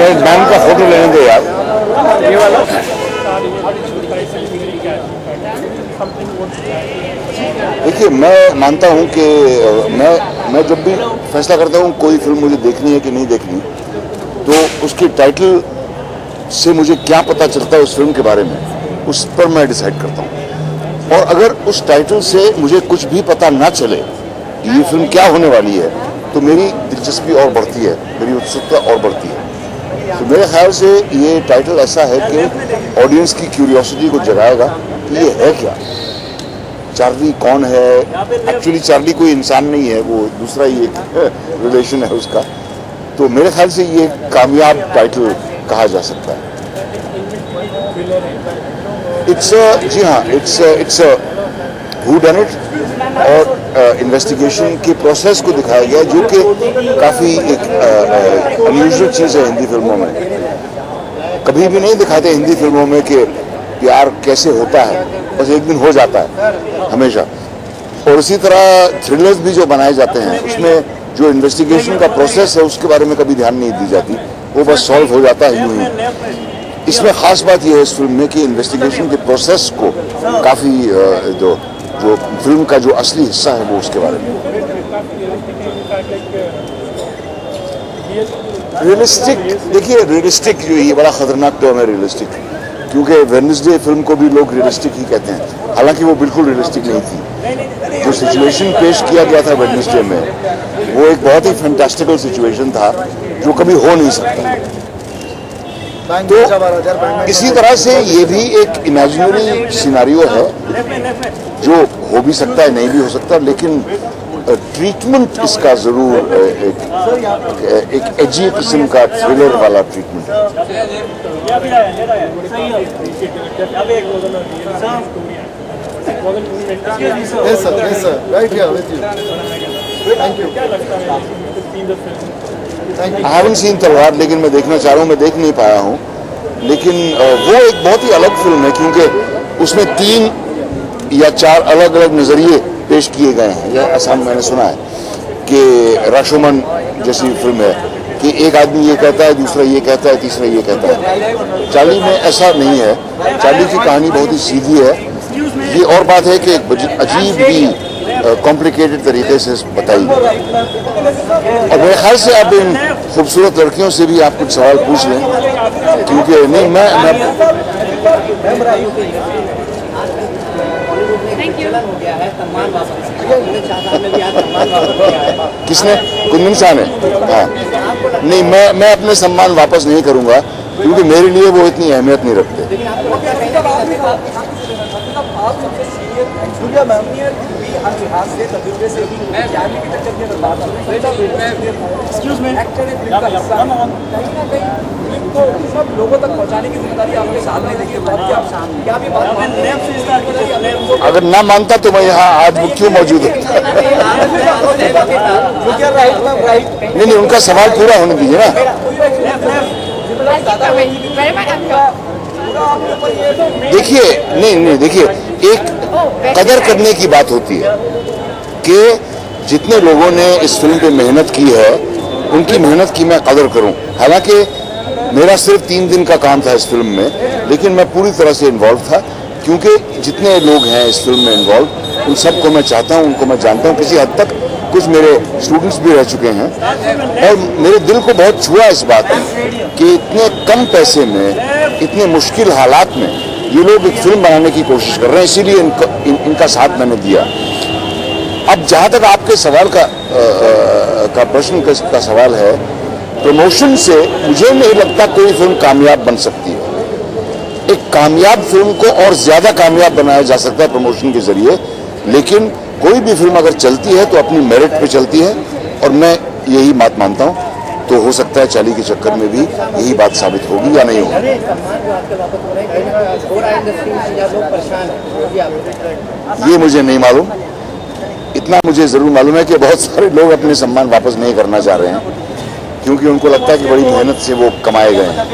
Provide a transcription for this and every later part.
एक मैम का फोटो लेने दो यार। ये वाला देखिए, मैं मानता हूं कि मैं जब भी फैसला करता हूं कोई फिल्म मुझे देखनी है कि नहीं देखनी, तो उसके टाइटल से मुझे क्या पता चलता है उस फिल्म के बारे में, उस पर मैं डिसाइड करता हूं। और अगर उस टाइटल से मुझे कुछ भी पता ना चले कि ये फिल्म क्या होने वाली है, तो मेरी दिलचस्पी और बढ़ती है, मेरी उत्सुकता और बढ़ती है। तो मेरे ख्याल से ये टाइटल ऐसा है कि ऑडियंस की क्यूरियोसिटी को जगाएगा कि ये है क्या, चार्ली कौन है। एक्चुअली चार्ली कोई इंसान नहीं है, वो दूसरा ही एक रिलेशन है उसका। तो मेरे ख्याल से ये कामयाब टाइटल कहा जा सकता है। जी हाँ, इट्स हू डन इट, और इन्वेस्टिगेशन के प्रोसेस को दिखाया गया, जो कि काफ़ी एक अनयूजुअल चीज़ है हिंदी फिल्मों में। कभी भी नहीं दिखाते हिंदी फिल्मों में कि प्यार कैसे होता है, बस एक दिन हो जाता है हमेशा। और इसी तरह थ्रिलर्स भी जो बनाए जाते हैं, उसमें जो इन्वेस्टिगेशन का प्रोसेस है उसके बारे में कभी ध्यान नहीं दी जाती, वो बस सॉल्व हो जाता है यूं ही। इसमें खास बात यह है इस फिल्म में कि इन्वेस्टिगेशन के प्रोसेस को काफ़ी जो फिल्म का जो असली हिस्सा है वो उसके बारे में। रियलिस्टिक, देखिए रियलिस्टिक जो ये बड़ा खतरनाक टर्म है रियलिस्टिक, क्योंकि वेडनेसडे फिल्म को भी लोग रियलिस्टिक ही कहते हैं, हालांकि वो बिल्कुल रियलिस्टिक नहीं थी। जो सिचुएशन पेश किया गया था वेडनेसडे में, वो एक बहुत ही फैंटास्टिकल सिचुएशन था जो कभी हो नहीं सकता। तो इसी तरह से ये भी एक इमेजिनरी सिनारियो है जो हो भी सकता है, नहीं भी हो सकता, लेकिन ट्रीटमेंट इसका जरूर एक एजी किस्म का थ्रिलर वाला ट्रीटमेंट है। आई हैवंट सीन तलवार, लेकिन मैं देखना चाह रहा हूँ, मैं देख नहीं पाया हूँ। लेकिन वो एक बहुत ही अलग फिल्म है, क्योंकि उसमें 3 या 4 अलग अलग नजरिए पेश किए गए हैं। यह ऐसा मैंने सुना है कि राशोमन जैसी फिल्म है कि एक आदमी ये कहता है, दूसरा ये कहता है, तीसरा ये कहता है। चार्ली में ऐसा नहीं है, चार्ली की कहानी बहुत ही सीधी है। ये और बात है कि अजीब भी कॉम्प्लिकेटेड तरीके से बताई गई। और मेरे ख्याल से अब इन खूबसूरत लड़कियों से भी आप कुछ सवाल पूछ लें, क्योंकि नहीं मैं किसने? कुंदन शाह ने? हाँ, नहीं मैं अपने सम्मान वापस नहीं करूंगा, क्योंकि मेरे लिए वो इतनी अहमियत नहीं रखते। सब लोगों तक पहुंचाने की जिम्मेदारी आपके साथ में देखिए। अगर ना मानता तो मैं यहाँ आज क्यों मौजूद हूँ? नहीं, उनका सवाल पूरा होने दीजिए ना। देखिए, नहीं देखिए, एक कदर करने की बात होती है कि जितने लोगों ने इस फिल्म पे मेहनत की है, उनकी मेहनत की मैं कदर करूं। हालांकि मेरा सिर्फ 3 दिन का काम था इस फिल्म में, लेकिन मैं पूरी तरह से इन्वॉल्व था, क्योंकि जितने लोग हैं इस फिल्म में इन्वॉल्व, उन सबको मैं चाहता हूं, उनको मैं जानता हूं। किसी हद तक कुछ मेरे स्टूडेंट्स भी रह चुके हैं, और मेरे दिल को बहुत छुआ इस बात ने कि इतने कम पैसे में, इतने मुश्किल हालात में ये लोग एक फिल्म बनाने की कोशिश कर रहे हैं, इसीलिए इनका साथ मैंने दिया। अब जहां तक आपके सवाल का प्रश्न का सवाल है, प्रमोशन से मुझे नहीं लगता कोई फिल्म कामयाब बन सकती है। एक कामयाब फिल्म को और ज्यादा कामयाब बनाया जा सकता है प्रमोशन के जरिए, लेकिन कोई भी फिल्म अगर चलती है तो अपनी मेरिट पे चलती है, और मैं यही बात मानता हूं। तो हो सकता है चार्ली के चक्कर में भी यही बात साबित होगी या नहीं होगी। ये मुझे नहीं मालूम। इतना मुझे जरूर मालूम है कि बहुत सारे लोग अपने सम्मान वापस नहीं करना चाह रहे हैं, क्योंकि उनको लगता है कि बड़ी मेहनत से वो कमाए गए हैं।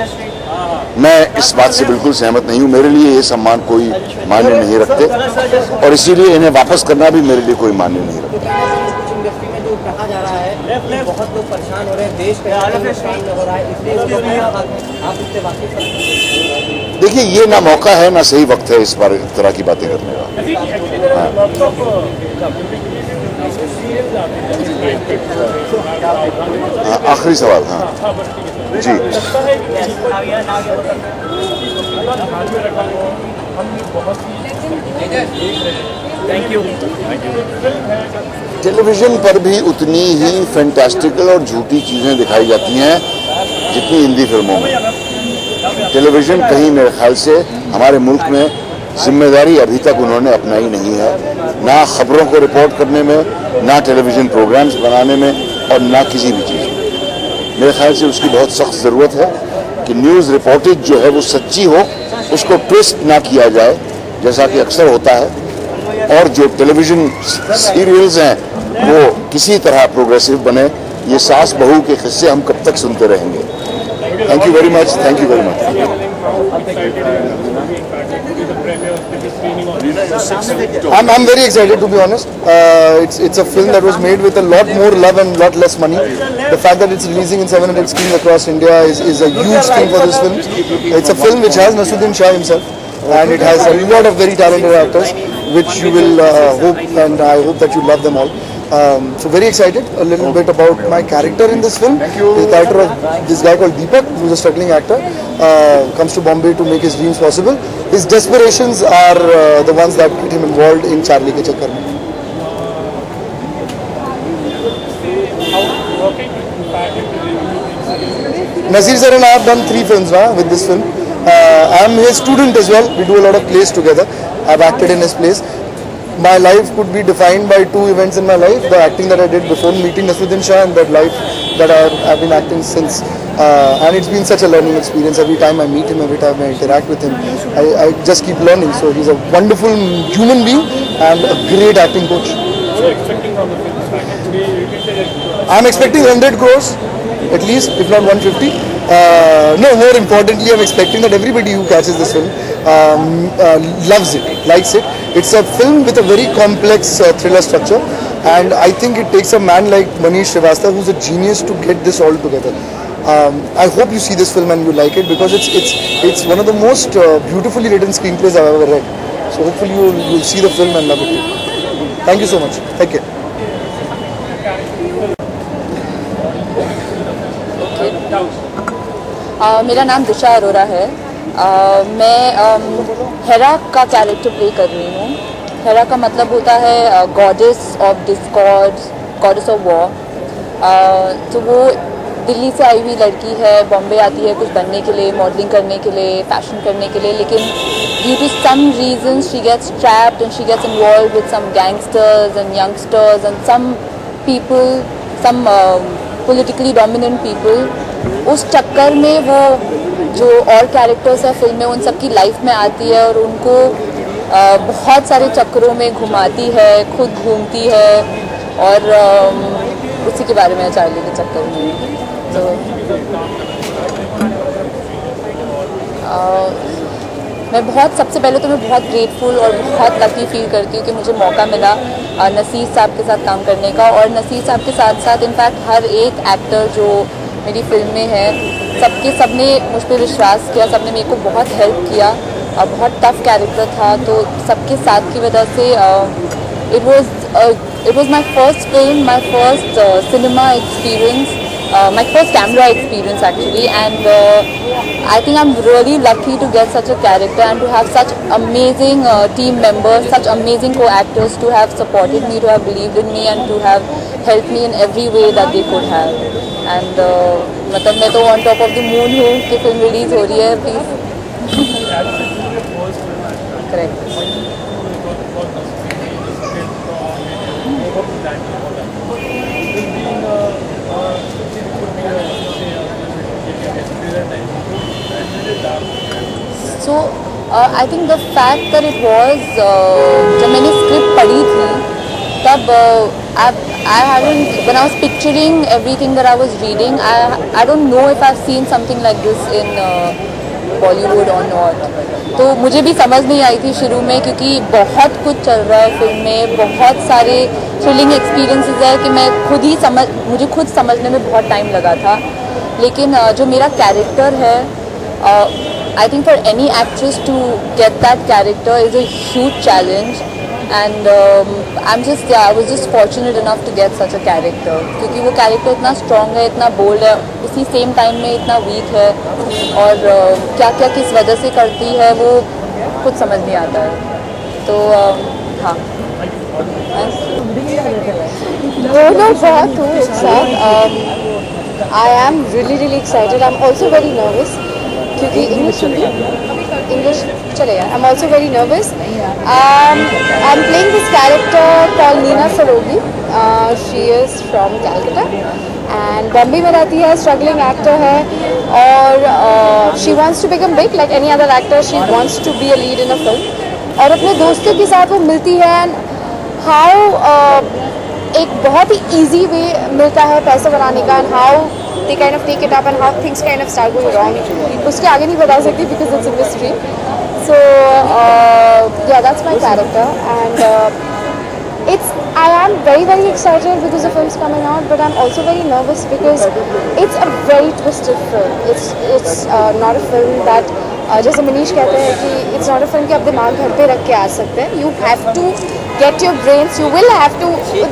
मैं इस बात से बिल्कुल सहमत नहीं हूँ। मेरे लिए ये सम्मान कोई मायने नहीं रखते, और इसीलिए इन्हें वापस करना भी मेरे लिए कोई मायने नहीं रखता। देश का हो रहा है, इसलिए आप इससे वाकिफ हैं? देखिए, ये ना मौका है ना सही वक्त है इस तरह की बातें करने का। हाँ, आखिरी सवाल। हाँ जी, थैंक यू। टेलीविजन पर भी उतनी ही फैंटास्टिकल और झूठी चीजें दिखाई जाती हैं जितनी हिंदी फिल्मों में। टेलीविजन कहीं मेरे ख्याल से हमारे मुल्क में जिम्मेदारी अभी तक उन्होंने अपनाई नहीं है, ना खबरों को रिपोर्ट करने में, ना टेलीविजन प्रोग्राम्स बनाने में, और ना किसी भी चीज़ में। मेरे ख्याल से उसकी बहुत सख्त ज़रूरत है कि न्यूज़ रिपोर्टेज जो है वो सच्ची हो, उसको ट्विस्ट ना किया जाए जैसा कि अक्सर होता है, और जो टेलीविजन सीरियल्स हैं वो किसी तरह प्रोग्रेसिव बने। ये सास बहू के किस्से हम कब तक सुनते रहेंगे? Thank you very much, thank you very much. I'm very excited, to be honest. It's a film that was made with a lot more love and lot less money. The fact that it's releasing in 700 screens across India is a huge thing for this film. It's a film which has Naseeruddin Shah himself, and it has a lot of very talented actors, which you will hope, and I hope that you love them all. So very excited. A little bit about my character in this film. The character of this guy called Deepak, who's a struggling actor, comes to Bombay to make his dreams possible. His desperations are the ones that get him involved in Charlie ke chakkar mein. Nasir sir and I have done 3 films now with this film. I am his student as well. We do a lot of plays together. I've acted in his plays. My life could be defined by 2 events in my life: the acting that I did before meeting Naseeruddin Shah, and that life that I've been acting since. And it's been such a learning experience. Every time I meet him, every time I interact with him, I just keep learning. So he's a wonderful human being and a great acting coach. I'm expecting 100 crores at least, if not 150. No, more importantly, I'm expecting that everybody who catches this film loves it, likes it. It's a film with a very complex thriller structure, and I think it takes a man like Manish Srivastava, who's a genius, to get this all together. I hope you see this film and you like it, because it's one of the most beautifully written screenplays I've ever read. So hopefully you'll see the film and love it too. Thank you so much. Take care. मेरा नाम दिशा अरोरा है। मैं हेरा का character play कर रही हूँ। हेरा का मतलब होता है goddess of Discord, goddess of war. तो वो दिल्ली से आई हुई लड़की है, बॉम्बे आती है कुछ बनने के लिए, मॉडलिंग करने के लिए, फैशन करने के लिए, लेकिन due to some reasons she gets trapped and she gets involve with some gangsters and youngsters and some people, some politically dominant people। उस चक्कर में वो जो और कैरेक्टर्स है फिल्म में उन सबकी लाइफ में आती है और उनको बहुत सारे चक्करों में घुमाती है, खुद घूमती है, और उसी के बारे में चार्ली के चक्कर में। तो मैं सबसे पहले तो मैं बहुत ग्रेटफुल और बहुत लकी फील करती हूँ कि मुझे मौका मिला नसीर साहब के साथ काम करने का। और नसीर साहब के साथ साथ इनफैक्ट हर एक एक्टर जो मेरी फिल्म में है, सबने मुझ पर विश्वास किया, सबने मेरे को बहुत हेल्प किया। बहुत टफ कैरेक्टर था, तो सबके साथ की वजह से it was my first film, my first cinema experience, my first camera experience actually, and I think I'm really lucky to get such a character and to have such amazing team members, such amazing co-actors to have supported me, to have believed in me and to have helped me in every way that they could have. And मतलब मैं तो on top of the moon हूँ कि film release हो रही है, please. Correct. So I think the fact that it was जब मैंने स्क्रिप्ट पढ़ी थी तब I haven't, when I was picturing everything that I was reading, I don't know if I've seen something like this Bollywood और not. तो मुझे भी समझ नहीं आई थी शुरू में, क्योंकि बहुत कुछ चल रहा है फिल्म में, बहुत सारे थ्रिलिंग एक्सपीरियंसेस है कि मुझे खुद समझने में बहुत टाइम लगा था। लेकिन जो मेरा कैरेक्टर है, I think for any actress to get that character is a huge challenge, and I was just fortunate enough to get such a character, क्योंकि वो कैरेक्टर इतना स्ट्रॉन्ग है, इतना बोल्ड है, इसी सेम टाइम में इतना वीक है, और क्या क्या किस वजह से करती है वो कुछ समझ नहीं आता है। तो हाँ, दोनों बहुत हूँ एक साथ। I am really excited. I am also very nervous, क्योंकि इंग्लिश चलेगा। I am also very nervous. I am playing this character called Neena Sarogi. She is from Calcutta and Bombay में रहती है, स्ट्रगलिंग एक्टर है, और she wants to become big like any other actor. She wants to be a lead in a film, और अपने दोस्तों के साथ वो मिलती है, एंड हाउ एक बहुत ही ईजी वे मिलता है पैसा बनाने का, and how they kind of take it up and how things kind of start going wrong. उसके आगे नहीं बता सकती because it's a mystery. So yeah that's my character, and I am very excited because the film's coming out, but I'm also very nervous because it's a very twisted film. It's not a film that जैसे मनीष कहते हैं कि it's not a film कि आप दिमाग घर पे रख के आ सकते हैं. You have to get your brains. You will have to.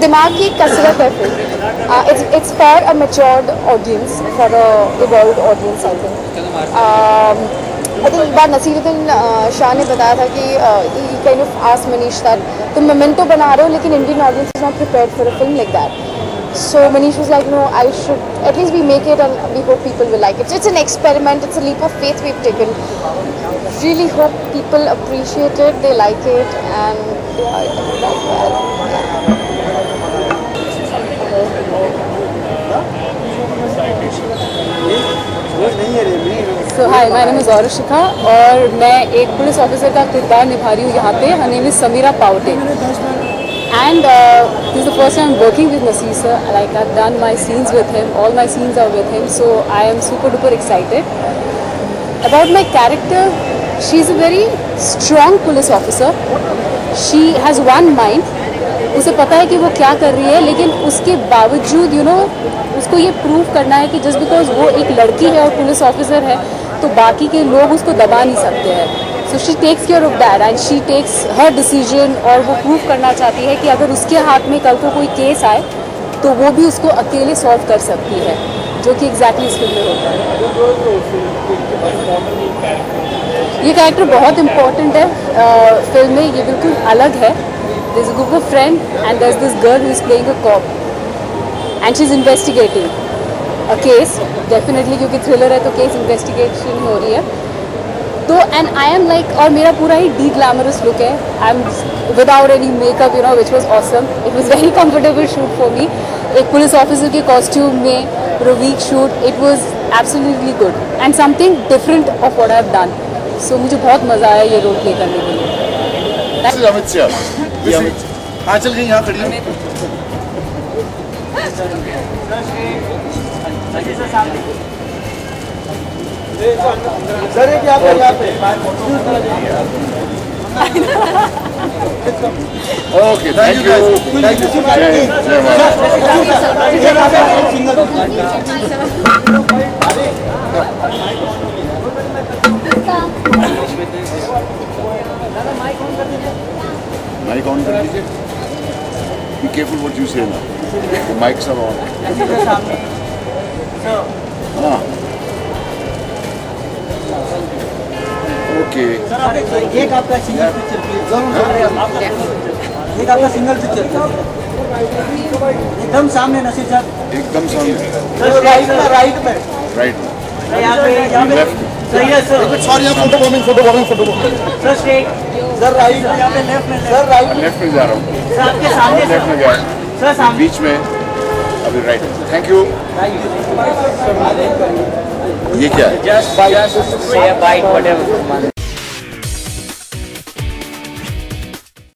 दिमाग की कसरत है film. It's for a matured audience, for a evolved audience, I think. I think एक बार नसीरुद्दीन शाह ने बताया था कि he kind of asked Manish that तुम मेमेंटो बना रहे हो लेकिन Indian audience is not prepared for a film like that. So Manish was like, no, I should at least we make it and we hope people will like it. So it's an experiment, it's a leap of faith we've taken. Really hope people appreciate it, they like it, and So hi, my name is Arushika और मैं एक police officer का किरदार निभा रही हूँ यहाँ पे. Her name is Samira Paute. And this is the first time I'm working with Naseer sir. Like I've done my scenes with him, all my scenes are with him, so I am super duper excited. About my character, she's a very strong police officer. She has one mind. उसे पता है कि वो क्या कर रही है, लेकिन उसके बावजूद उसको ये प्रूव करना है कि जस्ट बिकॉज वो एक लड़की है और पुलिस ऑफिसर है तो बाकी के लोग उसको दबा नहीं सकते हैं. So she takes care of that and she takes her decision, और वो प्रूव करना चाहती है कि अगर उसके हाथ में कल को कोई केस आए तो वो भी उसको अकेले सॉल्व कर सकती है, जो कि एग्जैक्टली इस फिल्म में होता है. ये कैरेक्टर बहुत इम्पोर्टेंट है फिल्म में. ये बिल्कुल अलग है. There's a group of friends and there's this girl who is playing a cop and she's investigating a case, definitely क्योंकि thriller है तो case investigation हो रही है. तो and I am like, और मेरा पूरा ही de-glamorous look है. I'm without any makeup, which was awesome. It was very comfortable shoot for me. एक पुलिस ऑफिसर के कॉस्ट्यूम में for a week shoot, it was absolutely good and something different of what I've done. So मुझे बहुत मज़ा आया ये role play करने के लिए. अमित शाह हाँ चल गई यहाँ खड़ी है. सर एक यहाँ पे okay, thank you. Mic on कर दीजिए. Be careful what you say now. The mics are on. हाँ. Okay. एक आपका सिंगल पिक्चर, एक आपका सिंगल पिक्चर एकदम सामने नसीर साहब, एकदम सामने. राइट में राइट. यहाँ पे सही है sir. Sorry photo bombing sir straight sir right, यहाँ पे लेफ्ट में सर राइट लेफ्ट में जा रहा हूँ. सर आपके सामने लेफ्ट में गया. सर सामने बीच में अभी राइट. Thank you. ये क्या है? just say a bite whatever.